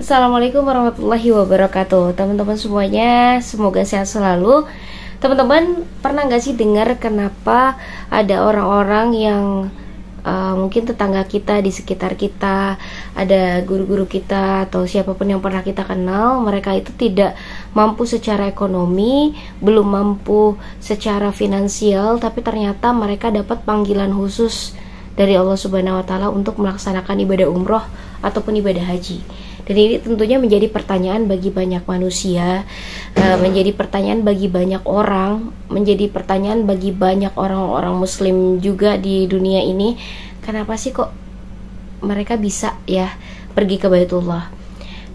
Assalamualaikum warahmatullahi wabarakatuh. Teman-teman semuanya, semoga sehat selalu. Teman-teman pernah nggak sih dengar kenapa ada orang-orang yang mungkin tetangga kita, di sekitar kita, ada guru-guru kita atau siapapun yang pernah kita kenal, mereka itu tidak mampu secara ekonomi, belum mampu secara finansial, tapi ternyata mereka dapat panggilan khusus dari Allah Subhanahu wa Ta'ala untuk melaksanakan ibadah umroh ataupun ibadah haji. Dan ini tentunya menjadi pertanyaan bagi banyak manusia, menjadi pertanyaan bagi banyak orang, menjadi pertanyaan bagi banyak orang-orang muslim juga di dunia ini. Kenapa sih kok mereka bisa ya pergi ke Baitullah?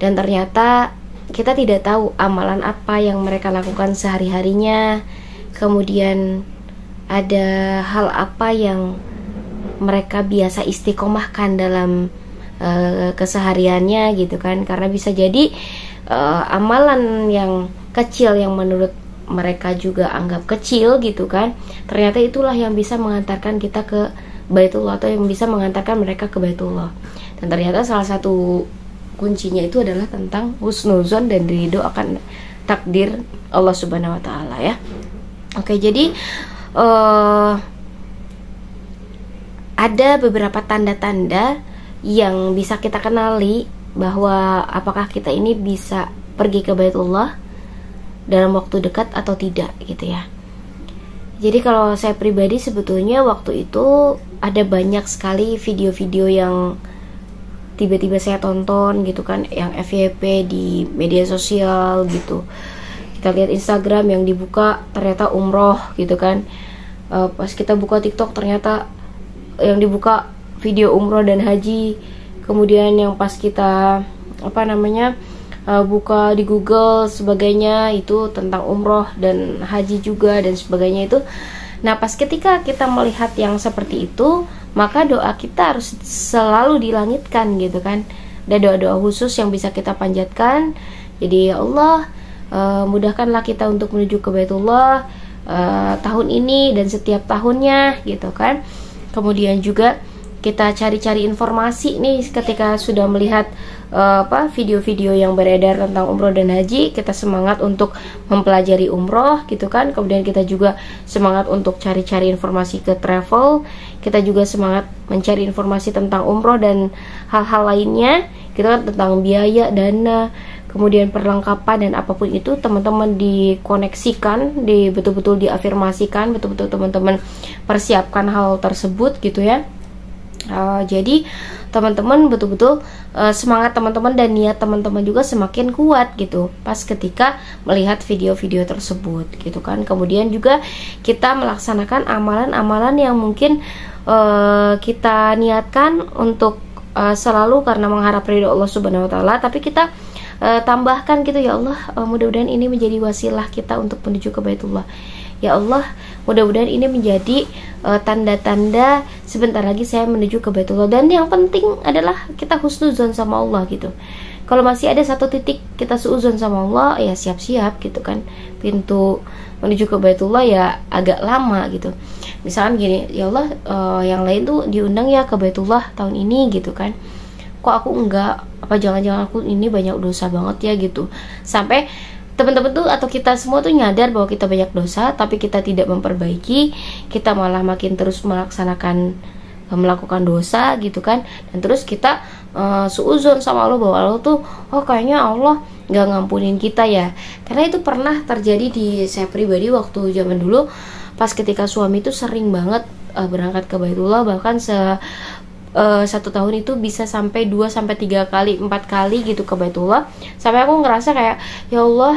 Dan ternyata kita tidak tahu amalan apa yang mereka lakukan sehari-harinya. Kemudian ada hal apa yang mereka biasa istiqomahkan dalam kesehariannya gitu kan, karena bisa jadi amalan yang kecil yang menurut mereka juga anggap kecil gitu kan, ternyata itulah yang bisa mengantarkan kita ke Baitullah atau yang bisa mengantarkan mereka ke Baitullah. Dan ternyata salah satu kuncinya itu adalah tentang husnuzon dan ridho akan takdir Allah Subhanahu wa Ta'ala ya. Oke, jadi ada beberapa tanda-tanda yang bisa kita kenali bahwa apakah kita ini bisa pergi ke Baitullah dalam waktu dekat atau tidak gitu ya. Jadi kalau saya pribadi sebetulnya waktu itu ada banyak sekali video-video yang tiba-tiba saya tonton gitu kan, yang FYP di media sosial gitu. Kita lihat Instagram yang dibuka ternyata umroh gitu kan, pas kita buka TikTok ternyata yang dibuka video umroh dan haji. Kemudian yang pas kita buka di Google sebagainya itu tentang umroh dan haji juga dan sebagainya itu. Nah, pas ketika kita melihat yang seperti itu, maka doa kita harus selalu dilangitkan gitu kan. Ada doa-doa khusus yang bisa kita panjatkan. Jadi ya Allah, mudahkanlah kita untuk menuju ke Baitullah tahun ini dan setiap tahunnya gitu kan. Kemudian juga kita cari-cari informasi nih ketika sudah melihat video-video yang beredar tentang umroh dan haji, kita semangat untuk mempelajari umroh gitu kan. Kemudian kita juga semangat untuk cari-cari informasi ke travel, kita juga semangat mencari informasi tentang umroh dan hal-hal lainnya gitu kan, tentang biaya, dana, kemudian perlengkapan dan apapun itu teman-teman dikoneksikan, betul-betul diafirmasikan, betul-betul teman-teman persiapkan hal tersebut gitu ya. Jadi teman-teman betul-betul semangat teman-teman dan niat teman-teman juga semakin kuat gitu pas ketika melihat video-video tersebut gitu kan. Kemudian juga kita melaksanakan amalan-amalan yang mungkin kita niatkan untuk selalu karena mengharap ridho Allah Subhanahu wa Ta'ala, tapi kita tambahkan gitu, ya Allah, mudah-mudahan ini menjadi wasilah kita untuk menuju ke Baitullah. Ya Allah, mudah-mudahan ini menjadi tanda-tanda sebentar lagi saya menuju ke Baitullah. Dan yang penting adalah kita husnuzon sama Allah gitu. Kalau masih ada satu titik kita suuzon sama Allah, ya siap-siap gitu kan. Pintu menuju ke Baitullah ya agak lama gitu. Misalkan gini, ya Allah, yang lain tuh diundang ya ke Baitullah tahun ini gitu kan. Kok aku enggak? Apa jangan-jangan aku ini banyak dosa banget ya gitu. Sampai teman-teman tuh atau kita semua tuh nyadar bahwa kita banyak dosa, tapi kita tidak memperbaiki, kita malah makin terus melakukan dosa gitu kan. Dan terus kita suuzon sama Allah bahwa Allah tuh, oh kayaknya Allah nggak ngampunin kita ya. Karena itu pernah terjadi di saya pribadi waktu zaman dulu, pas ketika suami tuh sering banget berangkat ke Baitullah, bahkan satu tahun itu bisa sampai 2-3 kali, 4 kali gitu ke Baitullah. Sampai aku ngerasa kayak, ya Allah,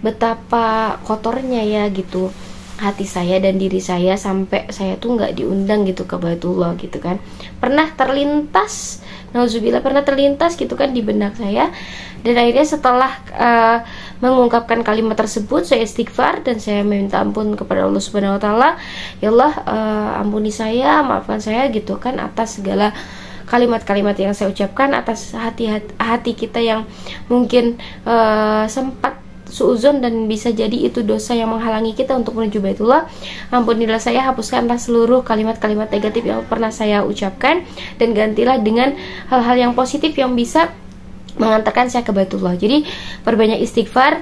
betapa kotornya ya gitu hati saya dan diri saya sampai saya tuh nggak diundang gitu ke Baitullah gitu kan. Pernah terlintas, nauzubillah, pernah terlintas gitu kan di benak saya. Dan akhirnya setelah mengungkapkan kalimat tersebut, saya istighfar dan saya meminta ampun kepada Allah Subhanahu wa Ta'ala. Ya Allah, ampuni saya, maafkan saya gitu kan atas segala kalimat-kalimat yang saya ucapkan, atas hati kita yang mungkin sempat suuzon dan bisa jadi itu dosa yang menghalangi kita untuk menuju Baitullah. Ampunilah saya, hapuskanlah seluruh kalimat-kalimat negatif yang pernah saya ucapkan dan gantilah dengan hal-hal yang positif yang bisa mengantarkan saya ke Baitullah. Jadi perbanyak istighfar.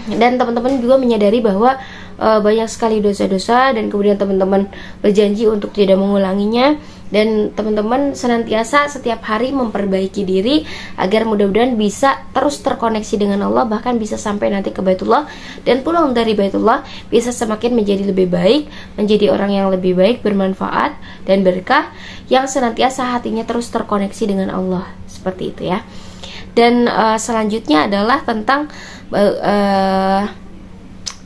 Dan teman-teman juga menyadari bahwa banyak sekali dosa-dosa, dan kemudian teman-teman berjanji untuk tidak mengulanginya, dan teman-teman senantiasa setiap hari memperbaiki diri agar mudah-mudahan bisa terus terkoneksi dengan Allah, bahkan bisa sampai nanti ke Baitullah, dan pulang dari Baitullah bisa semakin menjadi lebih baik, menjadi orang yang lebih baik, bermanfaat dan berkah, yang senantiasa hatinya terus terkoneksi dengan Allah, seperti itu ya. Dan selanjutnya adalah tentang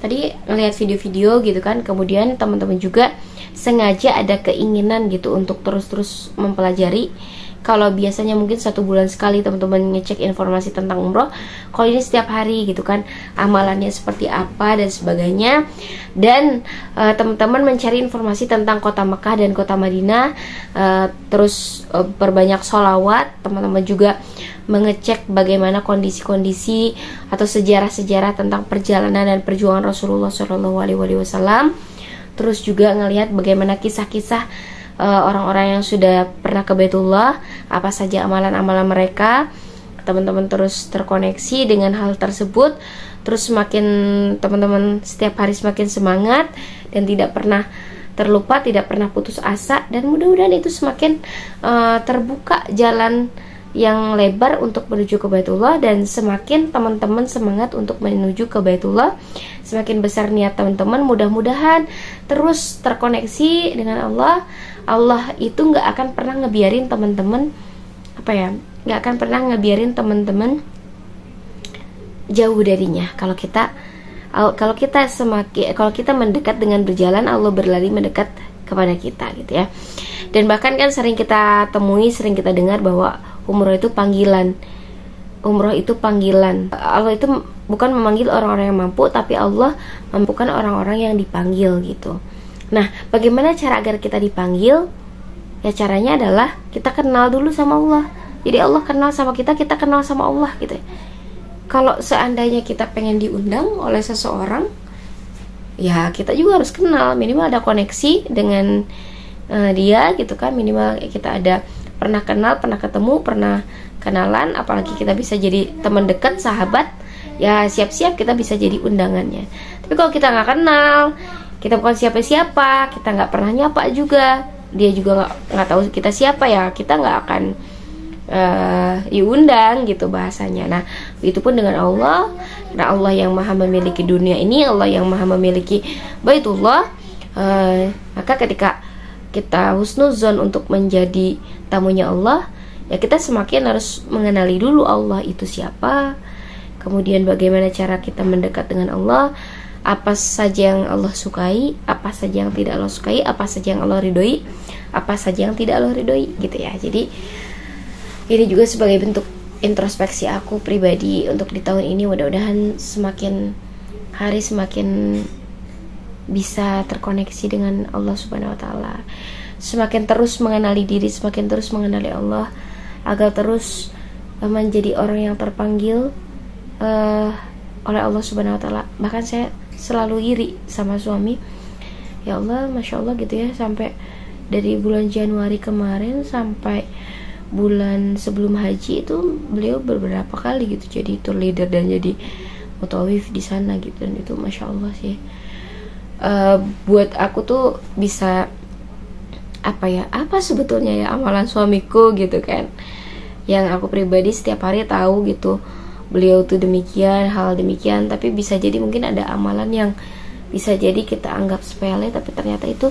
tadi ngelihat video-video gitu kan, kemudian teman-teman juga sengaja ada keinginan gitu untuk terus-terus mempelajari. Kalau biasanya mungkin 1 bulan sekali teman-teman ngecek informasi tentang umroh, kalau ini setiap hari gitu kan, amalannya seperti apa dan sebagainya. Dan teman-teman mencari informasi tentang kota Mekah dan kota Madinah, terus perbanyak sholawat. Teman-teman juga mengecek bagaimana kondisi-kondisi atau sejarah-sejarah tentang perjalanan dan perjuangan Rasulullah SAW. Terus juga ngelihat bagaimana kisah-kisah orang-orang yang sudah pernah ke Baitullah, apa saja amalan-amalan mereka. Teman-teman terus terkoneksi dengan hal tersebut, terus semakin teman-teman setiap hari semakin semangat dan tidak pernah terlupa, tidak pernah putus asa, dan mudah-mudahan itu semakin terbuka jalan yang lebar untuk menuju ke Baitullah, dan semakin teman-teman semangat untuk menuju ke Baitullah, semakin besar niat teman-teman. Mudah-mudahan terus terkoneksi dengan Allah. Allah itu nggak akan pernah ngebiarin teman-teman nggak akan pernah ngebiarin teman-teman jauh darinya. Kalau kita mendekat dengan berjalan, Allah berlari mendekat kepada kita gitu ya. Dan bahkan kan sering kita temui, sering kita dengar bahwa umroh itu panggilan. Umroh itu panggilan. Allah itu bukan memanggil orang-orang yang mampu, tapi Allah mampukan orang-orang yang dipanggil gitu. Nah, bagaimana cara agar kita dipanggil? Ya caranya adalah kita kenal dulu sama Allah. Jadi Allah kenal sama kita, kita kenal sama Allah gitu. Kalau seandainya kita pengen diundang oleh seseorang, ya kita juga harus kenal, minimal ada koneksi dengan dia gitu kan. Minimal kita ada pernah kenal, pernah ketemu, pernah kenalan. Apalagi kita bisa jadi teman dekat, sahabat, ya siap-siap kita bisa jadi undangannya. Tapi kalau kita nggak kenal, kita bukan siapa-siapa, kita nggak pernah nyapa juga, dia juga nggak tahu kita siapa, ya kita nggak akan diundang gitu bahasanya. Nah, begitupun dengan Allah. Karena Allah yang maha memiliki dunia ini, Allah yang maha memiliki Baitullah, maka ketika kita husnuzon untuk menjadi tamunya Allah, ya kita semakin harus mengenali dulu Allah itu siapa, kemudian bagaimana cara kita mendekat dengan Allah, apa saja yang Allah sukai, apa saja yang tidak Allah sukai, apa saja yang Allah ridhoi, apa saja yang tidak Allah ridhoi gitu ya. Jadi ini juga sebagai bentuk introspeksi aku pribadi untuk di tahun ini. Mudah-mudahan semakin hari semakin bisa terkoneksi dengan Allah Subhanahu wa taala, semakin terus mengenali diri, semakin terus mengenali Allah, agar terus menjadi orang yang terpanggil oleh Allah Subhanahu wa taala. Bahkan saya selalu iri sama suami, ya Allah, masya Allah gitu ya, sampai dari bulan Januari kemarin sampai bulan sebelum haji itu beliau beberapa kali gitu jadi tour leader dan jadi mutawif di sana gitu, dan itu masya Allah sih. Buat aku tuh bisa apa sebetulnya ya amalan suamiku gitu kan, yang aku pribadi setiap hari tahu gitu beliau tuh demikian, hal demikian, tapi bisa jadi mungkin ada amalan yang bisa jadi kita anggap sepele, tapi ternyata itu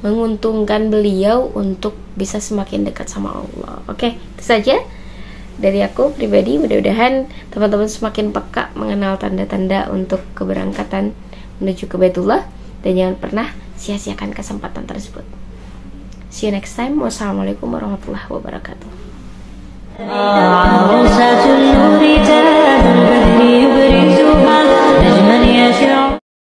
menguntungkan beliau untuk bisa semakin dekat sama Allah. Oke, itu saja dari aku pribadi. Mudah-mudahan teman-teman semakin peka mengenal tanda-tanda untuk keberangkatan menuju ke Baitullah, dan jangan pernah sia-siakan kesempatan tersebut. See you next time. Wassalamualaikum warahmatullahi wabarakatuh.